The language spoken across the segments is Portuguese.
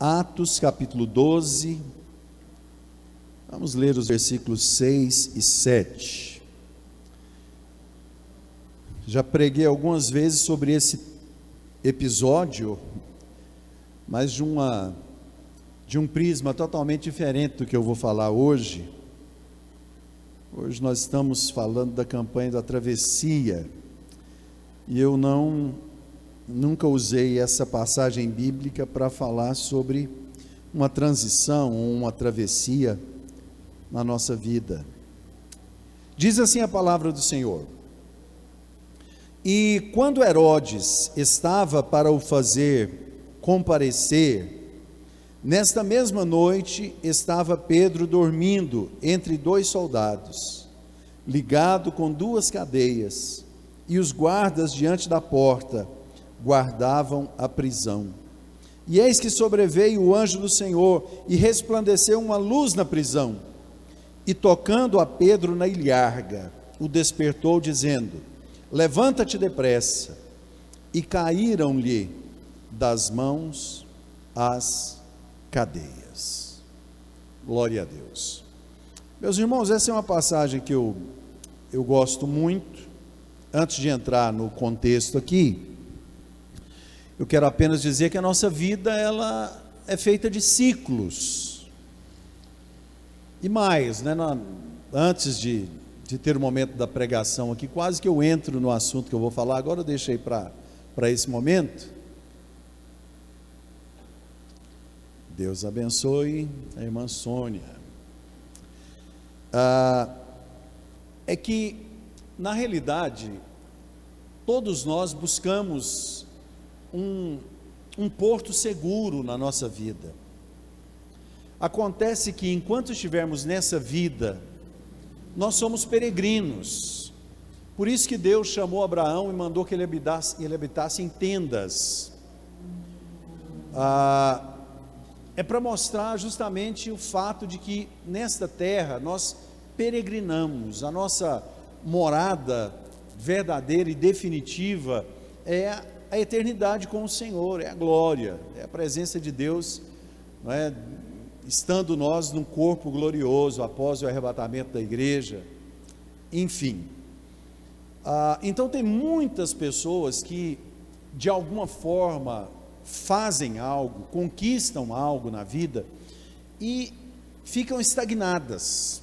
Atos capítulo 12, vamos ler os versículos 6 e 7. Já preguei algumas vezes sobre esse episódio, mas de um prisma totalmente diferente do que eu vou falar hoje. Hoje nós estamos falando da campanha da travessia, e eu nunca usei essa passagem bíblica para falar sobre uma transição ou uma travessia na nossa vida. Diz assim a palavra do Senhor: E quando Herodes estava para o fazer comparecer, nesta mesma noite estava Pedro dormindo entre dois soldados, ligado com duas cadeias, e os guardas diante da porta guardavam a prisão. E eis que sobreveio o anjo do Senhor, e resplandeceu uma luz na prisão, e tocando a Pedro na ilharga, o despertou, dizendo: Levanta-te depressa. E caíram-lhe das mãos as cadeias. Glória a Deus. Meus irmãos, essa é uma passagem que eu gosto muito. Antes de entrar no contexto aqui, eu quero apenas dizer que a nossa vida, ela é feita de ciclos. E mais, antes de ter o momento da pregação aqui, quase que eu entro no assunto que eu vou falar, agora eu deixei para esse momento. Deus abençoe a irmã Sônia. É que, na realidade, todos nós buscamos um porto seguro na nossa vida. Acontece que enquanto estivermos nessa vida, nós somos peregrinos. Por isso que Deus chamou Abraão e mandou que ele habitasse em tendas. É para mostrar justamente o fato de que nesta terra nós peregrinamos. A nossa morada verdadeira e definitiva é a eternidade com o Senhor, é a glória, é a presença de Deus, não é? Estando nós num corpo glorioso após o arrebatamento da igreja, enfim. Então tem muitas pessoas que de alguma forma fazem algo, conquistam algo na vida e ficam estagnadas.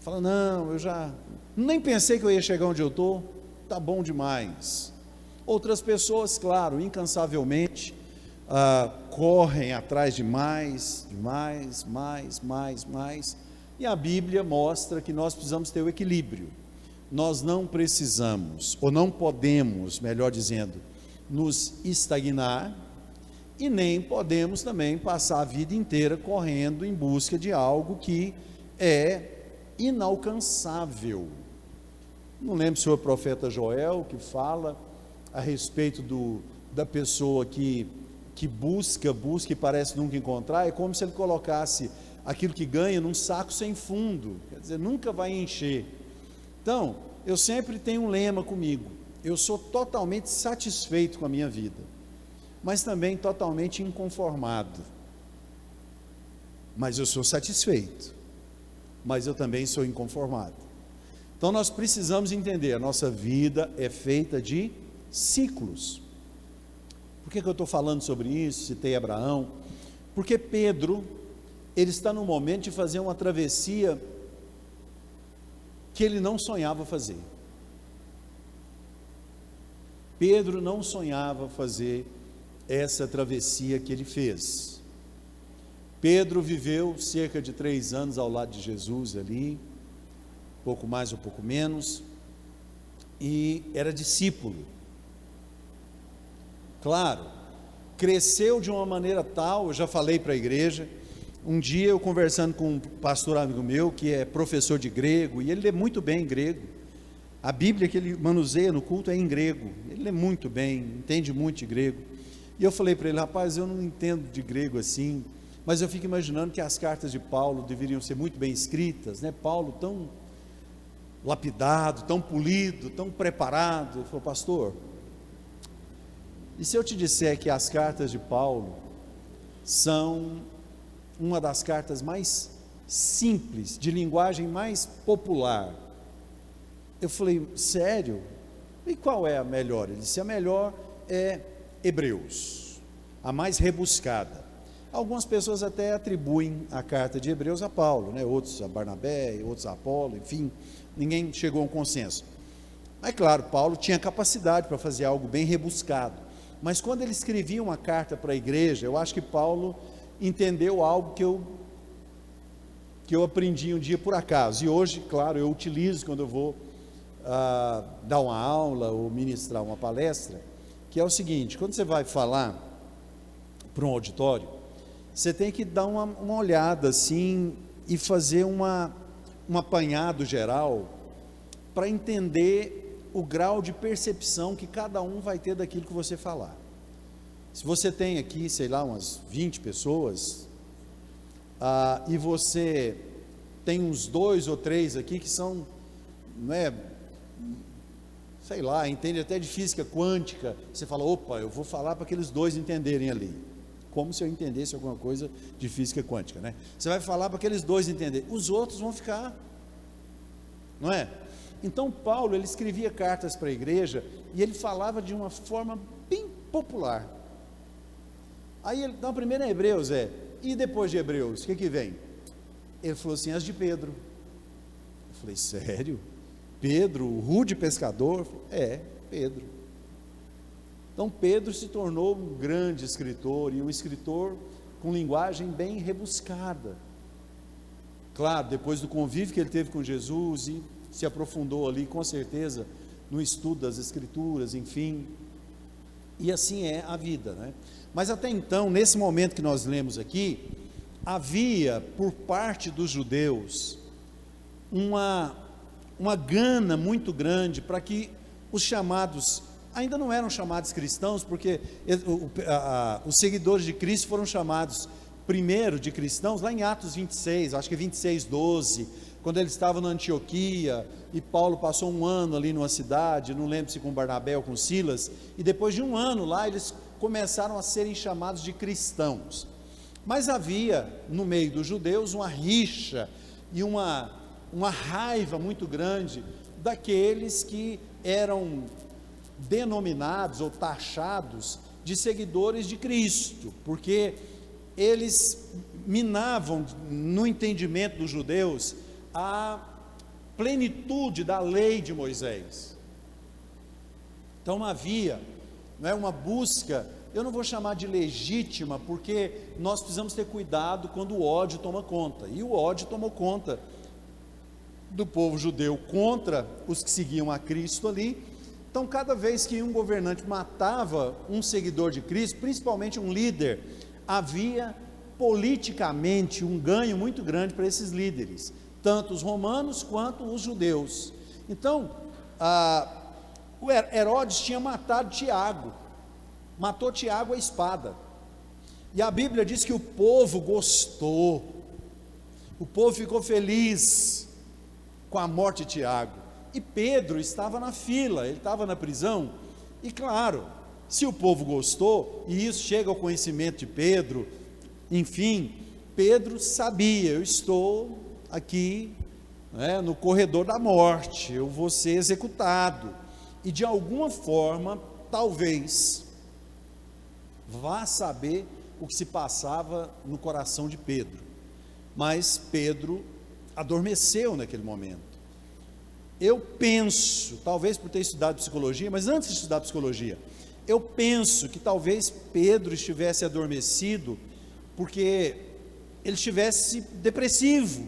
Falam: não, eu já nem pensei que eu ia chegar onde eu estou, está bom demais. Outras pessoas, claro, incansavelmente, correm atrás de mais, e a Bíblia mostra que nós precisamos ter o equilíbrio. Nós não precisamos, ou não podemos, melhor dizendo, nos estagnar, e nem podemos também passar a vida inteira correndo em busca de algo que é inalcançável. Não lembro se foi o profeta Joel que fala a respeito da pessoa que busca e parece nunca encontrar. É como se ele colocasse aquilo que ganha num saco sem fundo, quer dizer, nunca vai encher. Então, eu sempre tenho um lema comigo: eu sou totalmente satisfeito com a minha vida, mas também totalmente inconformado. Mas eu sou satisfeito, mas eu também sou inconformado. Então nós precisamos entender, a nossa vida é feita de ciclos. Por que eu estou falando sobre isso? Citei Abraão, porque Pedro, ele está no momento de fazer uma travessia que ele não sonhava fazer. Pedro não sonhava fazer essa travessia que ele fez. Pedro viveu cerca de 3 anos ao lado de Jesus ali, pouco mais ou pouco menos, e era discípulo. Claro, cresceu de uma maneira tal, eu já falei para a igreja, um dia eu conversando com um pastor amigo meu, que é professor de grego, e ele lê muito bem grego. A Bíblia que ele manuseia no culto é em grego, ele lê muito bem, entende muito de grego. E eu falei para ele: rapaz, eu não entendo de grego assim, mas eu fico imaginando que as cartas de Paulo deveriam ser muito bem escritas, né? Paulo tão lapidado, tão polido, tão preparado. Ele falou: pastor, e se eu te disser que as cartas de Paulo são uma das cartas mais simples, de linguagem mais popular. Eu falei, sério? E qual é a melhor? Ele disse, a melhor é Hebreus, a mais rebuscada. Algumas pessoas até atribuem a carta de Hebreus a Paulo, né? Outros a Barnabé, outros a Apolo, enfim, ninguém chegou a um consenso. Mas claro, Paulo tinha capacidade para fazer algo bem rebuscado, mas quando ele escrevia uma carta para a igreja, eu acho que Paulo entendeu algo que eu aprendi um dia por acaso, e hoje, claro, eu utilizo quando eu vou dar uma aula ou ministrar uma palestra, que é o seguinte: quando você vai falar para um auditório, você tem que dar uma olhada assim e fazer um apanhado geral para entender o grau de percepção que cada um vai ter daquilo que você falar. Se você tem aqui, sei lá, umas 20 pessoas, e você tem uns 2 ou 3 aqui que são, não é, sei lá, entende até de física quântica, você fala, opa, eu vou falar para aqueles 2 entenderem ali, como se eu entendesse alguma coisa de física quântica, né? Você vai falar para aqueles 2 entenderem, os outros vão ficar, não é? Então Paulo, ele escrevia cartas para a igreja, e ele falava de uma forma bem popular. Aí, então, primeiro é Hebreus, e depois de Hebreus, o que vem? Ele falou assim, as de Pedro. Eu falei, sério? Pedro, o rude pescador? Pedro. Então Pedro se tornou um grande escritor, e um escritor com linguagem bem rebuscada. Claro, depois do convívio que ele teve com Jesus, e se aprofundou ali, com certeza, no estudo das Escrituras, enfim, e assim é a vida, né? Mas até então, nesse momento que nós lemos aqui, havia por parte dos judeus uma gana muito grande para que os chamados, ainda não eram chamados cristãos, porque os seguidores de Cristo foram chamados primeiro de cristãos lá em Atos 26, acho que 26:12, quando eles estavam na Antioquia, e Paulo passou um ano ali numa cidade, não lembro se com Barnabé ou com Silas, e depois de um ano lá, eles começaram a serem chamados de cristãos. Mas havia no meio dos judeus uma rixa e uma raiva muito grande daqueles que eram denominados ou taxados de seguidores de Cristo, porque eles minavam no entendimento dos judeus a plenitude da lei de Moisés. Então havia, não é, uma busca, eu não vou chamar de legítima, porque nós precisamos ter cuidado quando o ódio toma conta, e o ódio tomou conta do povo judeu contra os que seguiam a Cristo ali. Então cada vez que um governante matava um seguidor de Cristo, principalmente um líder, havia politicamente um ganho muito grande para esses líderes, tanto os romanos quanto os judeus. Então o Herodes tinha matado Tiago, matou Tiago à espada, e a Bíblia diz que o povo gostou, o povo ficou feliz com a morte de Tiago, e Pedro estava na fila, ele estava na prisão, e claro, se o povo gostou, e isso chega ao conhecimento de Pedro, enfim, Pedro sabia, eu estou aqui, né, no corredor da morte, eu vou ser executado, e de alguma forma, talvez, vá saber o que se passava no coração de Pedro, mas Pedro adormeceu naquele momento. Eu penso, talvez por ter estudado psicologia, mas antes de estudar psicologia, eu penso que talvez Pedro estivesse adormecido, porque ele estivesse depressivo.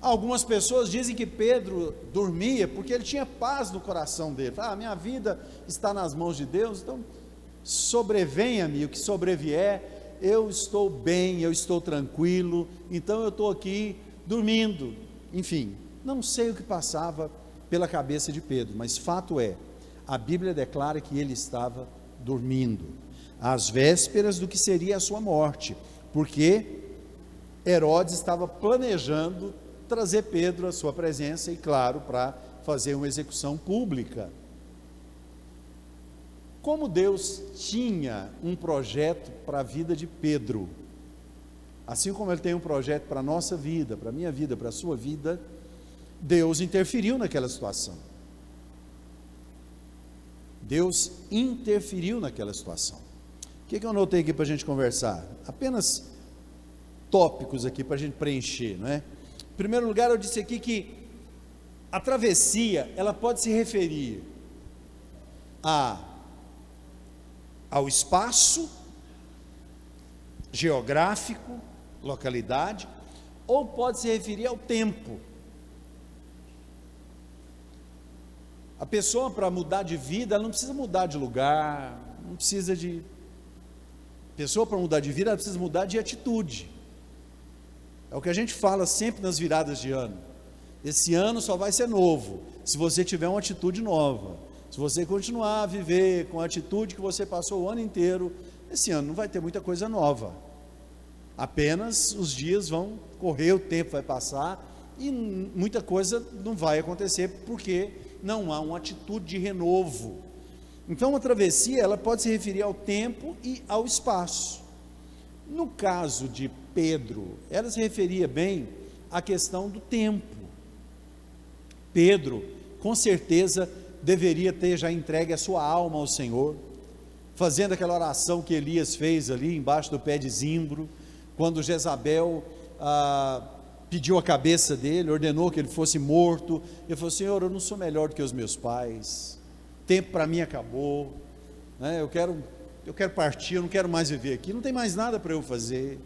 Algumas pessoas dizem que Pedro dormia porque ele tinha paz no coração dele. Minha vida está nas mãos de Deus, então sobrevenha-me o que sobrevier, eu estou bem, eu estou tranquilo, então eu estou aqui dormindo. Enfim, não sei o que passava pela cabeça de Pedro, mas fato é, a Bíblia declara que ele estava dormindo, às vésperas do que seria a sua morte, porque Herodes estava planejando trazer Pedro à sua presença, e claro, para fazer uma execução pública. como Deus tinha um projeto para a vida de Pedro, assim como Ele tem um projeto para a nossa vida, para a minha vida, para a sua vida, Deus interferiu naquela situação. Deus interferiu naquela situação. O que eu anotei aqui para a gente conversar? Apenas tópicos aqui para a gente preencher, não é? Em primeiro lugar, eu disse aqui que a travessia, ela pode se referir ao espaço geográfico, localidade, ou pode se referir ao tempo. A pessoa, para mudar de vida, ela não precisa mudar de lugar, não precisa de... A pessoa, para mudar de vida, ela precisa mudar de atitude. É o que a gente fala sempre nas viradas de ano. Esse ano só vai ser novo se você tiver uma atitude nova. Se você continuar a viver com a atitude que você passou o ano inteiro, esse ano não vai ter muita coisa nova. Apenas os dias vão correr, o tempo vai passar e muita coisa não vai acontecer porque não há uma atitude de renovo. Então, uma travessia, ela pode se referir ao tempo e ao espaço. No caso de Pedro, ela se referia bem à questão do tempo. Pedro, com certeza, deveria ter já entregue a sua alma ao Senhor, fazendo aquela oração que Elias fez ali embaixo do pé de zimbro, quando Jezabel pediu a cabeça dele, ordenou que ele fosse morto. Ele falou: Senhor, eu não sou melhor do que os meus pais, tempo para mim acabou, né? eu quero partir, eu não quero mais viver aqui, não tem mais nada para eu fazer.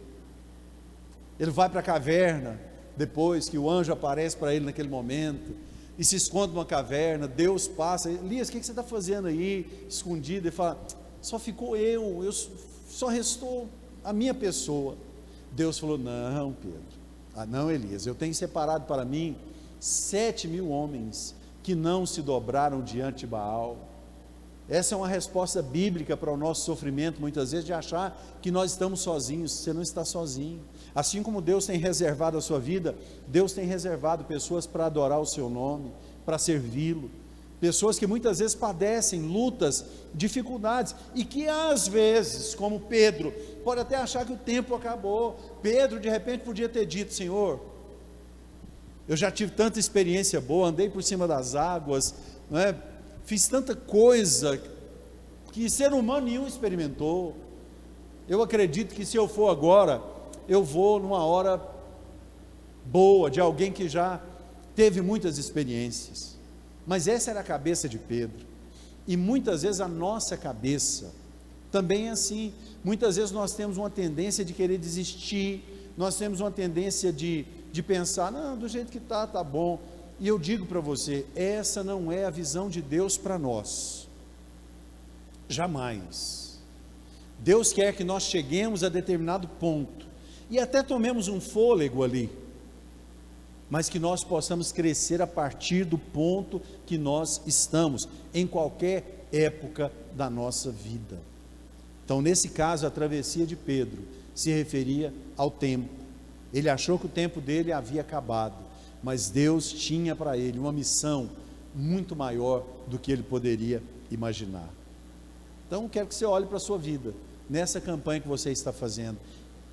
Ele vai para a caverna, depois que o anjo aparece para ele naquele momento, e se esconde numa caverna. Deus passa: Elias, o que você está fazendo aí, escondido? Ele fala: só ficou eu só restou a minha pessoa. Deus falou: não, Pedro, não, Elias, eu tenho separado para mim 7.000 homens que não se dobraram diante de Baal. Essa é uma resposta bíblica para o nosso sofrimento, muitas vezes, de achar que nós estamos sozinhos. Você não está sozinho. Assim como Deus tem reservado a sua vida, Deus tem reservado pessoas para adorar o seu nome, para servi-lo, pessoas que muitas vezes padecem lutas, dificuldades, e que às vezes, como Pedro, pode até achar que o tempo acabou. Pedro de repente podia ter dito: Senhor, eu já tive tanta experiência boa, andei por cima das águas, não é? Fiz tanta coisa que ser humano nenhum experimentou. Eu acredito que se eu for agora, eu vou numa hora boa, de alguém que já teve muitas experiências. Mas essa era a cabeça de Pedro, e muitas vezes a nossa cabeça também é assim. Muitas vezes nós temos uma tendência de querer desistir, nós temos uma tendência de pensar: não, do jeito que está bom. E eu digo para você, essa não é a visão de Deus para nós, jamais. Deus quer que nós cheguemos a determinado ponto, e até tomemos um fôlego ali, mas que nós possamos crescer a partir do ponto que nós estamos, em qualquer época da nossa vida. Então, nesse caso, a travessia de Pedro se referia ao tempo. Ele achou que o tempo dele havia acabado, mas Deus tinha para ele uma missão muito maior do que ele poderia imaginar. Então, eu quero que você olhe para a sua vida, nessa campanha que você está fazendo.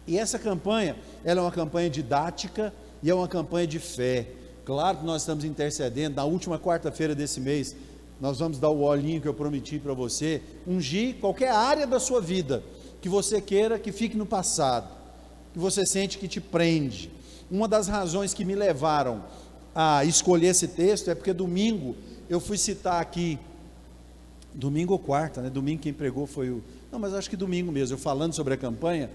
E essa campanha, ela é uma campanha didática e é uma campanha de fé. Claro que nós estamos intercedendo. Na última quarta-feira desse mês, nós vamos dar o olhinho que eu prometi para você, ungir qualquer área da sua vida que você queira que fique no passado, que você sente que te prende. Uma das razões que me levaram a escolher esse texto é porque domingo eu fui citar aqui, domingo ou quarta, né? Domingo quem pregou foi não, mas acho que domingo mesmo, eu falando sobre a campanha,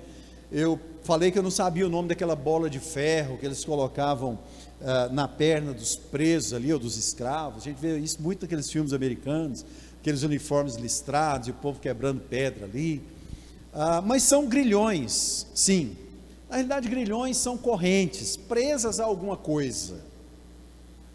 eu falei que eu não sabia o nome daquela bola de ferro que eles colocavam na perna dos presos ali, ou dos escravos. A gente vê isso muito naqueles filmes americanos, aqueles uniformes listrados e o povo quebrando pedra ali, mas são grilhões, sim. Na realidade, grilhões são correntes presas a alguma coisa,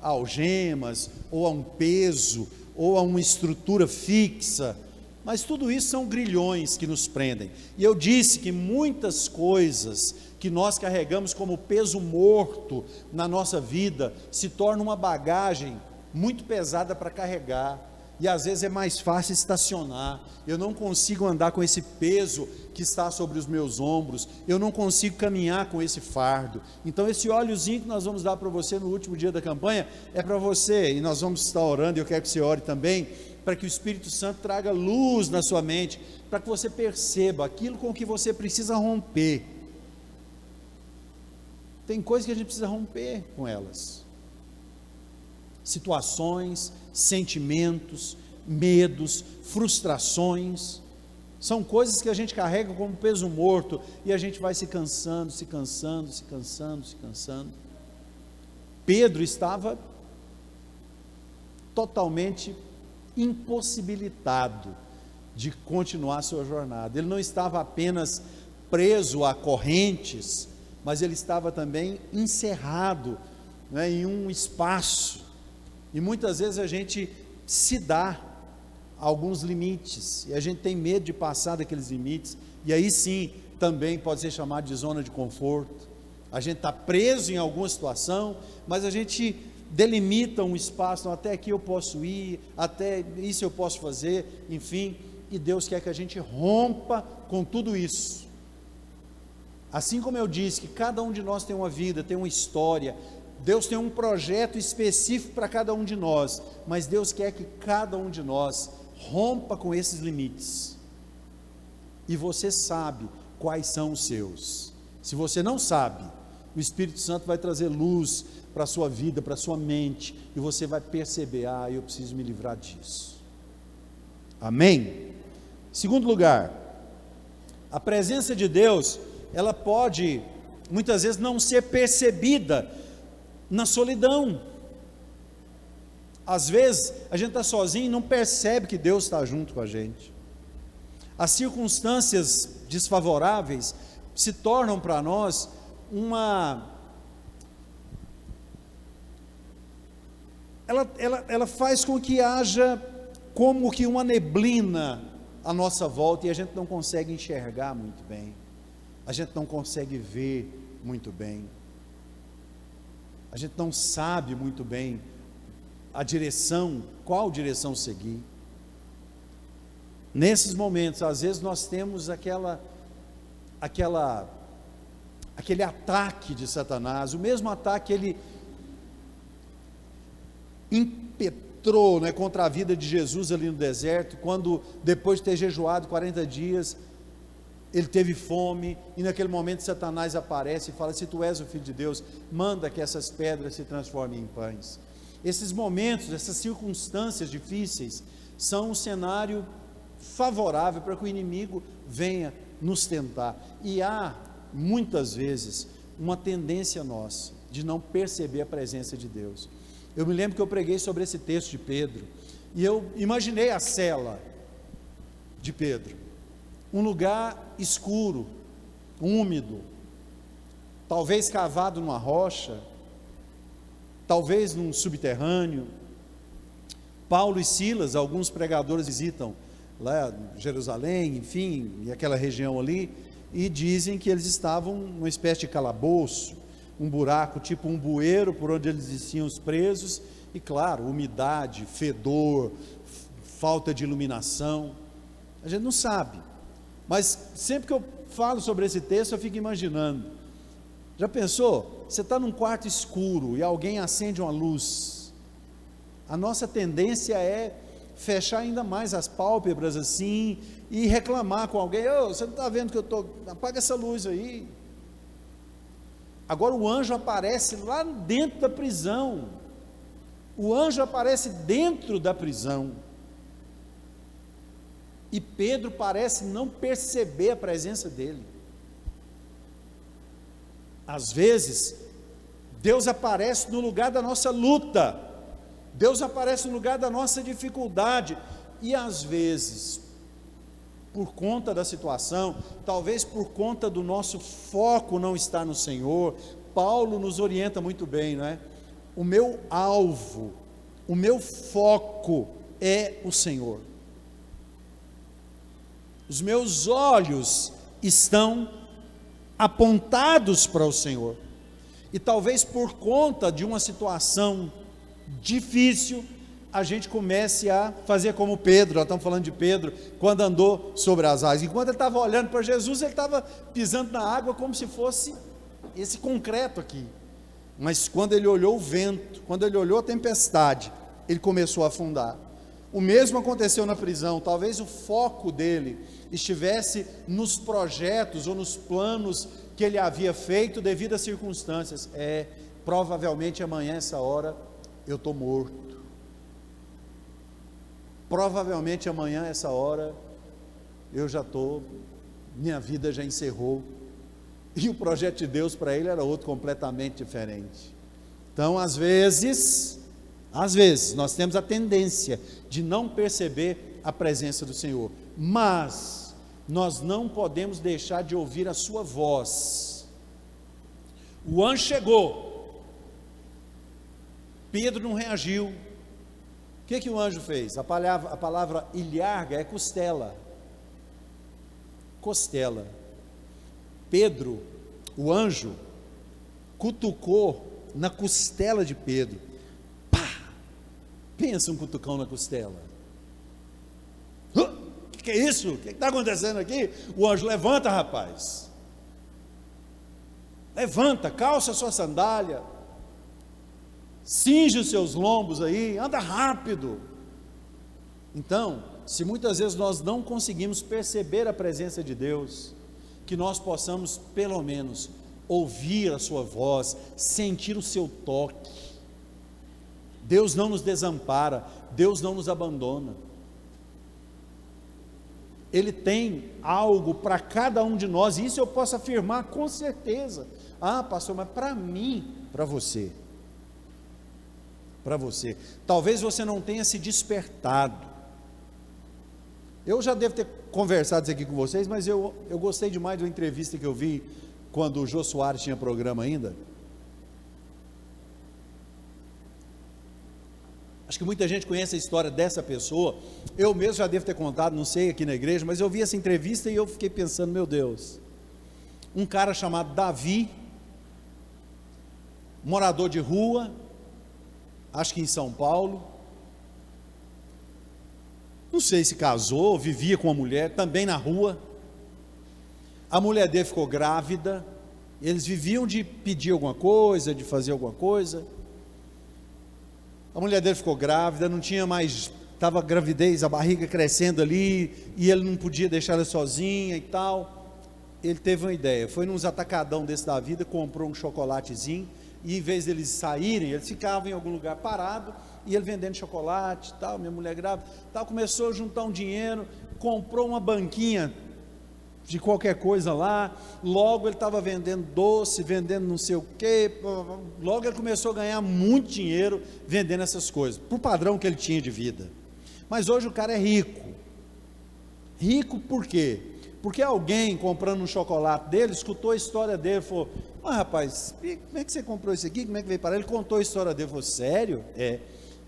a algemas, ou a um peso, ou a uma estrutura fixa, mas tudo isso são grilhões que nos prendem. E eu disse que muitas coisas que nós carregamos como peso morto na nossa vida se tornam uma bagagem muito pesada para carregar. e às vezes é mais fácil estacionar, eu não consigo andar com esse peso que está sobre os meus ombros, eu não consigo caminhar com esse fardo. Então esse óleozinho que nós vamos dar para você no último dia da campanha, é para você, e nós vamos estar orando, e eu quero que você ore também, para que o Espírito Santo traga luz na sua mente, para que você perceba aquilo com que você precisa romper. Tem coisas que a gente precisa romper com elas, situações, sentimentos, medos, frustrações, são coisas que a gente carrega como peso morto, e a gente vai se cansando, se cansando, se cansando, se cansando. Pedro estava totalmente impossibilitado de continuar a sua jornada. Ele não estava apenas preso a correntes, mas ele estava também encerrado, né, em um espaço, e muitas vezes a gente se dá alguns limites, e a gente tem medo de passar daqueles limites, e aí sim, também pode ser chamado de zona de conforto. A gente está preso em alguma situação, mas a gente delimita um espaço, até aqui eu posso ir, até isso eu posso fazer, enfim, e Deus quer que a gente rompa com tudo isso. Assim como eu disse que cada um de nós tem uma vida, tem uma história, Deus tem um projeto específico para cada um de nós, mas Deus quer que cada um de nós rompa com esses limites, e você sabe quais são os seus. Se você não sabe, o Espírito Santo vai trazer luz para a sua vida, para a sua mente, e você vai perceber, eu preciso me livrar disso. Amém? Segundo lugar, a presença de Deus, ela pode muitas vezes não ser percebida na solidão. Às vezes a gente está sozinho e não percebe que Deus está junto com a gente. As circunstâncias desfavoráveis se tornam para nós ela faz com que haja como que uma neblina à nossa volta, e a gente não consegue enxergar muito bem, a gente não consegue ver muito bem, a gente não sabe muito bem a direção, qual direção seguir. Nesses momentos, às vezes nós temos aquele ataque de Satanás, o mesmo ataque que ele impetrou, né, contra a vida de Jesus ali no deserto, quando depois de ter jejuado 40 dias, ele teve fome, e naquele momento Satanás aparece e fala: se tu és o Filho de Deus, manda que essas pedras se transformem em pães. Esses momentos, essas circunstâncias difíceis, são um cenário favorável para que o inimigo venha nos tentar, e há muitas vezes uma tendência nossa de não perceber a presença de Deus. Eu me lembro que eu preguei sobre esse texto de Pedro, e eu imaginei a cela de Pedro, um lugar escuro, úmido, talvez cavado numa rocha, talvez num subterrâneo. Paulo e Silas, alguns pregadores visitam lá Jerusalém, enfim, e aquela região ali, e dizem que eles estavam numa espécie de calabouço, um buraco, tipo um bueiro, por onde eles desciam os presos, e claro, umidade, fedor, falta de iluminação, a gente não sabe, mas sempre que eu falo sobre esse texto, eu fico imaginando, já pensou, você está num quarto escuro, e alguém acende uma luz, a nossa tendência é fechar ainda mais as pálpebras assim, e reclamar com alguém: você não está vendo que eu estou, apaga essa luz aí. Agora o anjo aparece lá dentro da prisão, o anjo aparece dentro da prisão, e Pedro parece não perceber a presença dele. Às vezes, Deus aparece no lugar da nossa luta, Deus aparece no lugar da nossa dificuldade, e às vezes, por conta da situação, talvez por conta do nosso foco não estar no Senhor. Paulo nos orienta muito bem, não é? O meu alvo, o meu foco é o Senhor. Os meus olhos estão apontados para o Senhor. E talvez por conta de uma situação difícil, a gente comece a fazer como Pedro. Nós estamos falando de Pedro, quando andou sobre as águas. Enquanto ele estava olhando para Jesus, ele estava pisando na água como se fosse esse concreto aqui. Mas quando ele olhou o vento, quando ele olhou a tempestade, ele começou a afundar. O mesmo aconteceu na prisão. Talvez o foco dele estivesse nos projetos ou nos planos que ele havia feito devido às circunstâncias. Provavelmente amanhã essa hora eu estou morto. Provavelmente amanhã essa hora eu já estou, minha vida já encerrou. E o projeto de Deus para ele era outro completamente diferente. Então, às vezes, nós temos a tendência de não perceber a presença do Senhor, mas nós não podemos deixar de ouvir a sua voz. O anjo chegou, Pedro não reagiu. O que o anjo fez? A palavra ilharga é costela. Costela. Pedro, o anjo, cutucou na costela de Pedro. Pá! Pensa um cutucão na costela. O que é isso? O que está acontecendo aqui? O anjo, levanta, rapaz. Levanta, calça a sua sandália. Cinge os seus lombos aí, anda rápido. Então, se muitas vezes nós não conseguimos perceber a presença de Deus, que nós possamos pelo menos ouvir a sua voz, sentir o seu toque. Deus não nos desampara, Deus não nos abandona. Ele tem algo para cada um de nós, e isso eu posso afirmar com certeza. Pastor, mas para mim, para você, talvez você não tenha se despertado. Eu já devo ter conversado isso aqui com vocês, mas eu gostei demais de uma entrevista que eu vi quando o Jô Soares tinha programa ainda. Acho que muita gente conhece a história dessa pessoa. Eu mesmo já devo ter contado, não sei, aqui na igreja, mas eu vi essa entrevista e eu fiquei pensando, meu Deus, um cara chamado Davi, morador de rua, acho que em São Paulo, não sei se casou, vivia com uma mulher, também na rua. A mulher dele ficou grávida, eles viviam de pedir alguma coisa, de fazer alguma coisa. A mulher dele ficou grávida, não tinha mais, estava gravidez, a barriga crescendo ali, e ele não podia deixar ela sozinha e tal. Ele teve uma ideia, foi nos atacadão desse da vida, comprou um chocolatezinho, e em vez deles saírem, eles ficavam em algum lugar parado, e ele vendendo chocolate e tal, minha mulher grávida, tal, começou a juntar um dinheiro, comprou uma banquinha de qualquer coisa lá, logo ele estava vendendo doce, vendendo não sei o que, logo ele começou a ganhar muito dinheiro vendendo essas coisas, por padrão que ele tinha de vida. Mas hoje o cara é rico. Rico por quê? Porque alguém comprando um chocolate dele, escutou a história dele, falou, rapaz, como é que você comprou isso aqui, como é que veio para ele? Ele contou a história dele, falou, sério?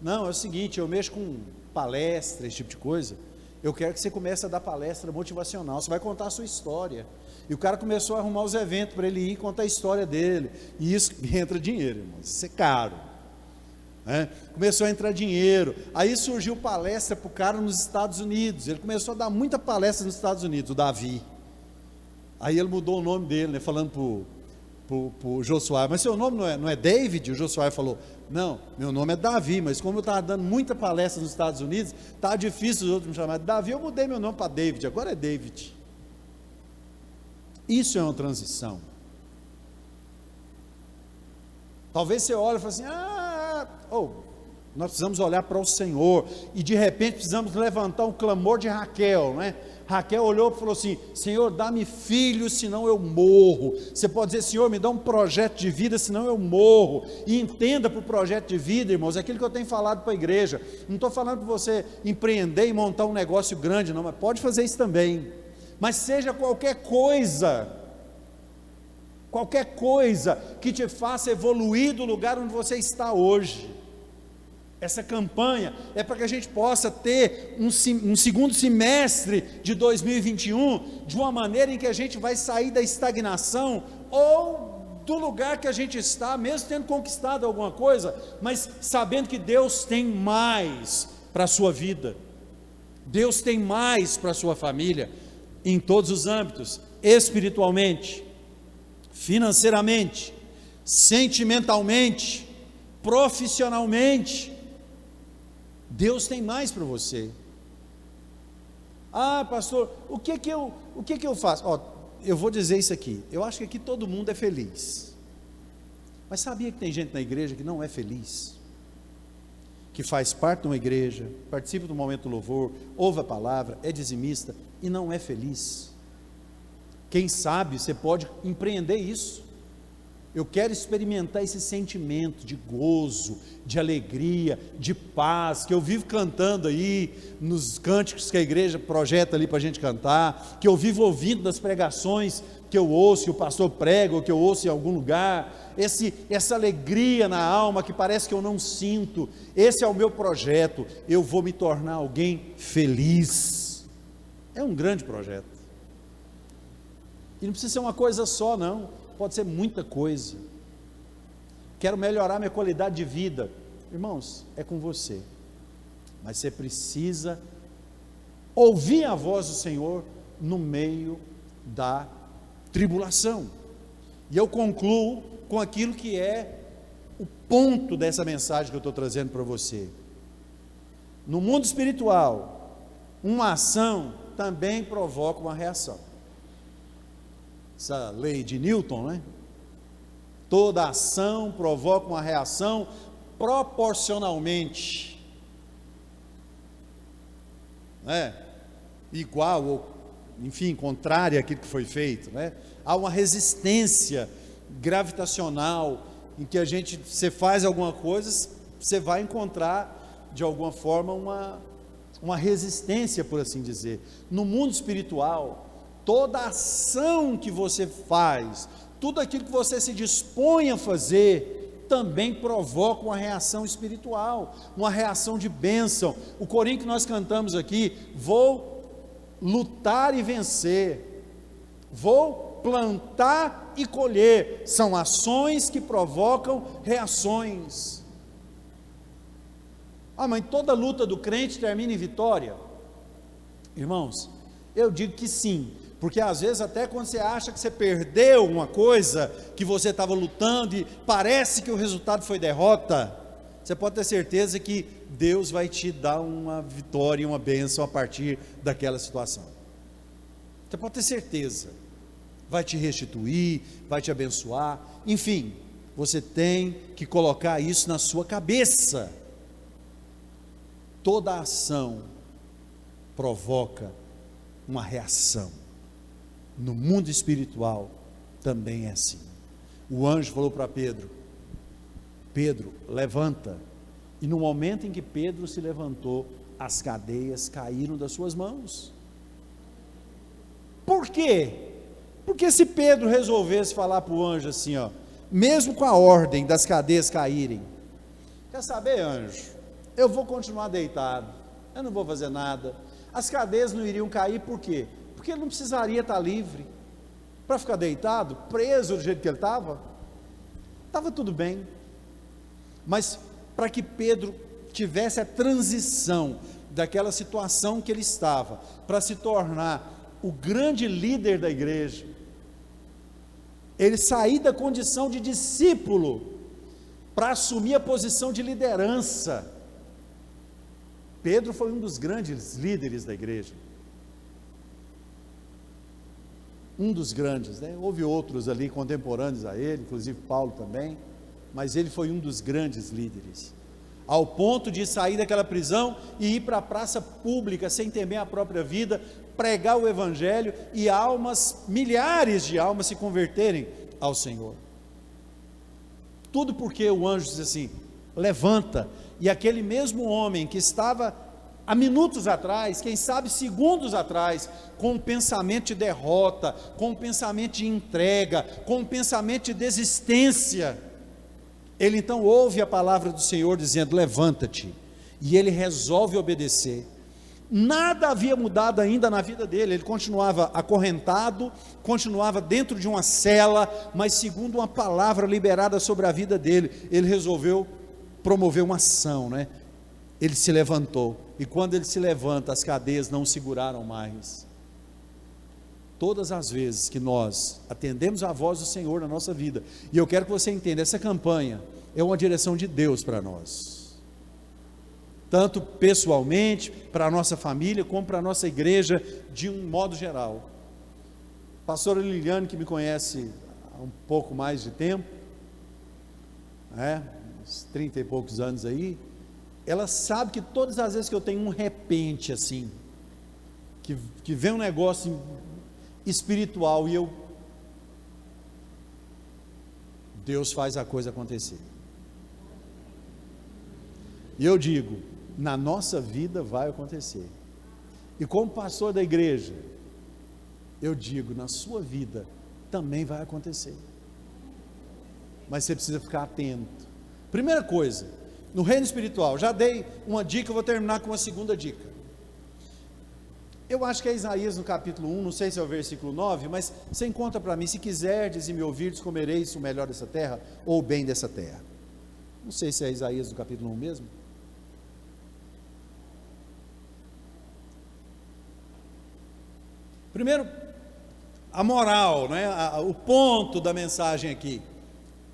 Não, é o seguinte, eu mexo com palestra, esse tipo de coisa, eu quero que você comece a dar palestra motivacional, você vai contar a sua história. E o cara começou a arrumar os eventos para ele ir e contar a história dele, e isso entra dinheiro, irmão, isso é caro, né? Começou a entrar dinheiro, aí surgiu palestra para o cara nos Estados Unidos, ele começou a dar muita palestra nos Estados Unidos, o Davi, aí ele mudou o nome dele, né, falando para o Jô Soares, mas seu nome não é David? O Jô Soares falou, não, meu nome é Davi, mas como eu estava dando muita palestra nos Estados Unidos, estava difícil os outros me chamarem de Davi, eu mudei meu nome para David, agora é David. Isso é uma transição. Talvez você olhe e fale assim, nós precisamos olhar para o Senhor, e de repente precisamos levantar um clamor de Raquel, né? Raquel olhou e falou assim, Senhor, dá-me filhos, senão eu morro. Você pode dizer, Senhor, me dá um projeto de vida, senão eu morro. E entenda para o projeto de vida, irmãos, aquilo que eu tenho falado para a igreja. Não estou falando para você empreender e montar um negócio grande, não, mas pode fazer isso também. Mas seja qualquer coisa que te faça evoluir do lugar onde você está hoje. Essa campanha é para que a gente possa ter um segundo semestre de 2021 de uma maneira em que a gente vai sair da estagnação ou do lugar que a gente está, mesmo tendo conquistado alguma coisa, mas sabendo que Deus tem mais para a sua vida, Deus tem mais para a sua família, em todos os âmbitos, espiritualmente, financeiramente, sentimentalmente, profissionalmente. Deus tem mais para você. Ah, pastor, o que que eu faço? Eu vou dizer isso aqui, eu acho que aqui todo mundo é feliz, mas sabia que tem gente na igreja que não é feliz, que faz parte de uma igreja, participa do momento do louvor, ouve a palavra, é dizimista e não é feliz? Quem sabe você pode empreender isso. Eu quero experimentar esse sentimento de gozo, de alegria, de paz, que eu vivo cantando aí, nos cânticos que a igreja projeta ali para a gente cantar, que eu vivo ouvindo nas pregações que eu ouço, que o pastor prega, ou que eu ouço em algum lugar, essa alegria na alma que parece que eu não sinto. Esse é o meu projeto, eu vou me tornar alguém feliz. É um grande projeto, e não precisa ser uma coisa só não, pode ser muita coisa. Quero melhorar minha qualidade de vida, irmãos, é com você, mas você precisa ouvir a voz do Senhor no meio da tribulação. E eu concluo com aquilo que é o ponto dessa mensagem que eu estou trazendo para você. No mundo espiritual, uma ação também provoca uma reação. Essa lei de Newton, né? Toda ação provoca uma reação proporcionalmente, né? Igual ou, enfim, contrária àquilo que foi feito, né? Há uma resistência gravitacional em que você faz alguma coisa, você vai encontrar de alguma forma uma resistência, por assim dizer. No mundo espiritual, toda ação que você faz, tudo aquilo que você se dispõe a fazer, também provoca uma reação espiritual, uma reação de bênção. O corinho que nós cantamos aqui, vou lutar e vencer, vou plantar e colher, são ações que provocam reações. Mas toda luta do crente termina em vitória? Irmãos, eu digo que sim, porque às vezes até quando você acha que você perdeu alguma coisa, que você estava lutando e parece que o resultado foi derrota, você pode ter certeza que Deus vai te dar uma vitória e uma bênção a partir daquela situação. Você pode ter certeza, vai te restituir, vai te abençoar, enfim, você tem que colocar isso na sua cabeça. Toda ação provoca uma reação. No mundo espiritual também é assim. O anjo falou para Pedro: Pedro, levanta. E no momento em que Pedro se levantou, as cadeias caíram das suas mãos. Por quê? Porque se Pedro resolvesse falar para o anjo assim, mesmo com a ordem das cadeias caírem, quer saber, anjo, eu vou continuar deitado, eu não vou fazer nada, as cadeias não iriam cair. Por quê? Porque ele não precisaria estar livre para ficar deitado, preso do jeito que ele estava tudo bem. Mas para que Pedro tivesse a transição daquela situação que ele estava, para se tornar o grande líder da igreja, ele sair da condição de discípulo para assumir a posição de liderança. Pedro foi um dos grandes líderes da igreja, um dos grandes, né? Houve outros ali contemporâneos a ele, inclusive Paulo também, mas ele foi um dos grandes líderes, ao ponto de sair daquela prisão e ir para a praça pública, sem temer a própria vida, pregar o evangelho e milhares de almas se converterem ao Senhor. Tudo porque o anjo diz assim: levanta. E aquele mesmo homem que estava há minutos atrás, quem sabe segundos atrás, com um pensamento de derrota, com um pensamento de entrega, com um pensamento de desistência, ele então ouve a palavra do Senhor dizendo: levanta-te, e ele resolve obedecer. Nada havia mudado ainda na vida dele, ele continuava acorrentado, continuava dentro de uma cela, mas segundo uma palavra liberada sobre a vida dele, ele resolveu promover uma ação, né? Ele se levantou, e quando ele se levanta, as cadeias não o seguraram mais. Todas as vezes que nós atendemos a voz do Senhor na nossa vida, e eu quero que você entenda, essa campanha é uma direção de Deus para nós, tanto pessoalmente, para a nossa família, como para a nossa igreja, de um modo geral. A pastora Liliane, que me conhece há um pouco mais de tempo, uns 30 e poucos anos aí, ela sabe que todas as vezes que eu tenho um repente assim, que vem um negócio espiritual, e Deus faz a coisa acontecer. E eu digo, na nossa vida vai acontecer. E como pastor da igreja, eu digo, na sua vida também vai acontecer. Mas você precisa ficar atento. Primeira coisa, no reino espiritual, já dei uma dica, eu vou terminar com uma segunda dica. Eu acho que é Isaías no capítulo 1, não sei se é o versículo 9, mas você encontra para mim: se quiserdes e me ouvirdes, comereis o melhor dessa terra, ou o bem dessa terra. Não sei se é Isaías no capítulo 1 mesmo. Primeiro, a moral, né? O ponto da mensagem aqui: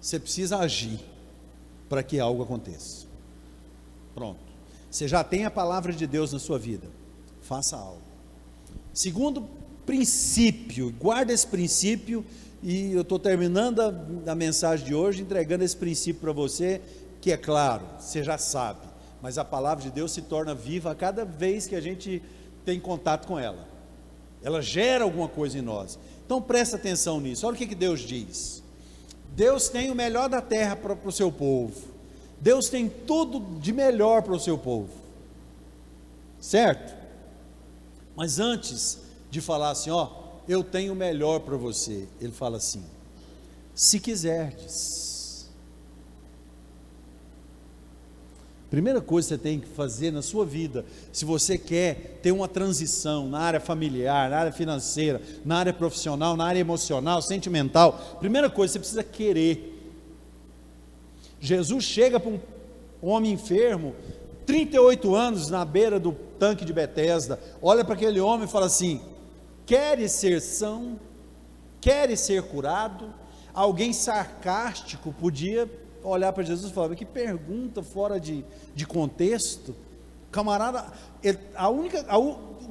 você precisa agir para que algo aconteça. Pronto, você já tem a palavra de Deus na sua vida, faça algo. Segundo princípio, guarda esse princípio, e eu estou terminando a mensagem de hoje entregando esse princípio para você, que é claro, você já sabe, mas a palavra de Deus se torna viva a cada vez que a gente tem contato com ela. Ela gera alguma coisa em nós. Então presta atenção nisso. Olha o que Deus diz: Deus tem o melhor da terra para o seu povo. Deus tem tudo de melhor para o seu povo, certo? Mas antes de falar assim, eu tenho o melhor para você, ele fala assim: se quiserdes. Primeira coisa que você tem que fazer na sua vida, se você quer ter uma transição na área familiar, na área financeira, na área profissional, na área emocional, sentimental, primeira coisa, você precisa querer. Jesus chega para um homem enfermo, 38 anos, na beira do tanque de Betesda, olha para aquele homem e fala assim: queres ser são? Queres ser curado? Alguém sarcástico podia olhar para Jesus e falar: que pergunta fora de contexto. Camarada,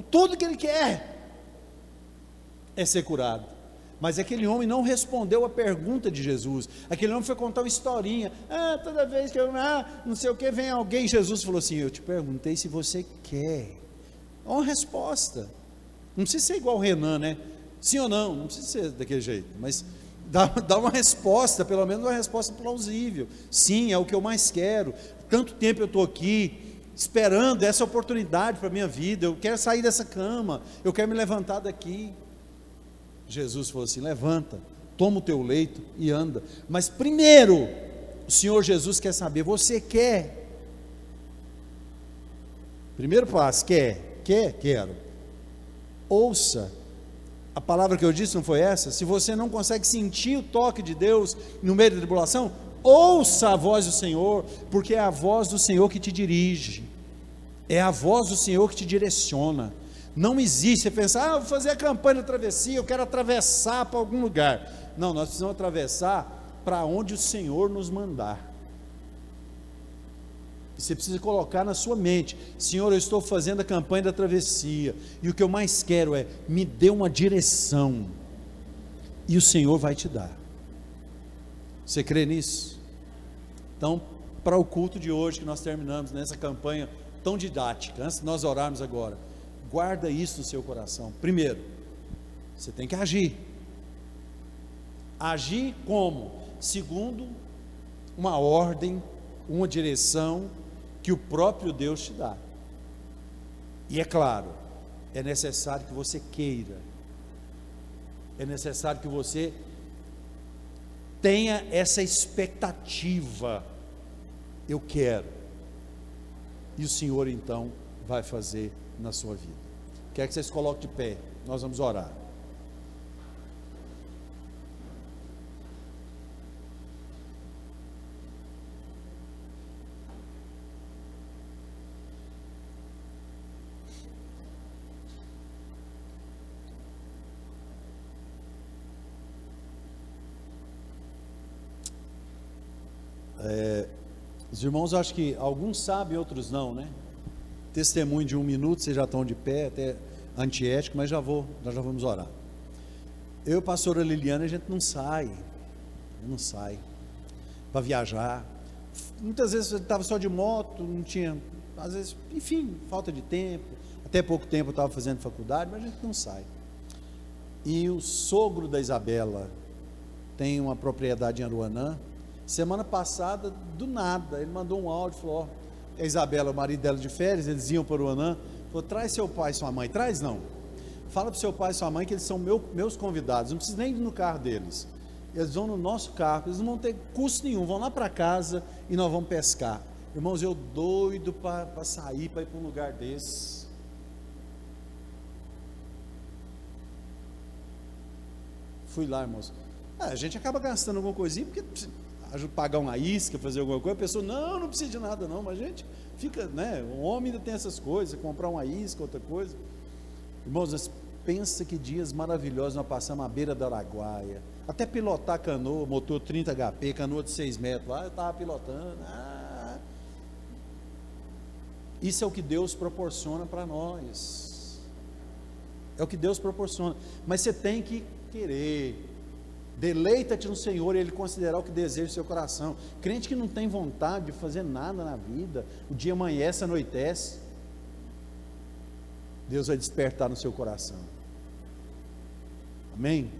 tudo que ele quer é ser curado. Mas aquele homem não respondeu a pergunta de Jesus. Aquele homem foi contar uma historinha: toda vez que eu não sei o que, vem alguém. Jesus falou assim: eu te perguntei se você quer. É uma resposta. Não precisa ser igual o Renan, né? Sim ou não? Não precisa ser daquele jeito, mas dá uma resposta, pelo menos uma resposta plausível. Sim, é o que eu mais quero. Tanto tempo eu estou aqui esperando essa oportunidade para a minha vida. Eu quero sair dessa cama, eu quero me levantar daqui. Jesus falou assim: levanta, toma o teu leito e anda. Mas primeiro, o Senhor Jesus quer saber: você quer? Primeiro passo: quero. Ouça. A palavra que eu disse não foi essa? Se você não consegue sentir o toque de Deus no meio da tribulação, ouça a voz do Senhor, porque é a voz do Senhor que te dirige, é a voz do Senhor que te direciona. Não existe você pensar: vou fazer a campanha da travessia, eu quero atravessar para algum lugar. Não, nós precisamos atravessar para onde o Senhor nos mandar. Você precisa colocar na sua mente: Senhor, eu estou fazendo a campanha da travessia, e o que eu mais quero é, me dê uma direção, e o Senhor vai te dar. Você crê nisso? Então, para o culto de hoje, que nós terminamos nessa campanha tão didática, antes de nós orarmos agora, guarda isso no seu coração. Primeiro, você tem que agir. Agir como? Segundo uma ordem, uma direção que o próprio Deus te dá. E é claro, é necessário que você queira, é necessário que você tenha essa expectativa: eu quero, e o Senhor então vai fazer na sua vida. Quero que vocês coloquem de pé, nós vamos orar. Os irmãos, acho que alguns sabem, outros não, né? Testemunho de 1 minuto, vocês já estão de pé, até antiético, mas nós já vamos orar. Eu e a pastora Liliana, a gente não sai para viajar. Muitas vezes eu estava só de moto, não tinha, às vezes, enfim, falta de tempo. Até pouco tempo eu estava fazendo faculdade, mas a gente não sai. E o sogro da Isabela tem uma propriedade em Aruanã. Semana passada, do nada, ele mandou um áudio, falou: ó, a Isabela, o marido dela de férias, eles iam para o Aruanã, falou: traz seu pai e sua mãe. Traz não, fala para o seu pai e sua mãe que eles são meus convidados, não precisa nem ir no carro deles, eles vão no nosso carro, eles não vão ter custo nenhum, vão lá para casa e nós vamos pescar. Irmãos, eu doido para sair, para ir para um lugar desse. Fui lá, irmãos. A gente acaba gastando alguma coisinha, porque pagar uma isca, fazer alguma coisa, a pessoa, não precisa de nada não, mas a gente fica, né, o homem ainda tem essas coisas, comprar uma isca, outra coisa. Irmãos, nós pensa que dias maravilhosos nós passamos à beira da Araguaia, até pilotar canoa, motor 30 HP, canoa de 6 metros, lá eu estava pilotando, isso é o que Deus proporciona para nós, é o que Deus proporciona, mas você tem que querer. Deleita-te no Senhor e Ele considerará o que deseja o seu coração. Crente que não tem vontade de fazer nada na vida, o dia amanhece, anoitece, Deus vai despertar no seu coração. Amém?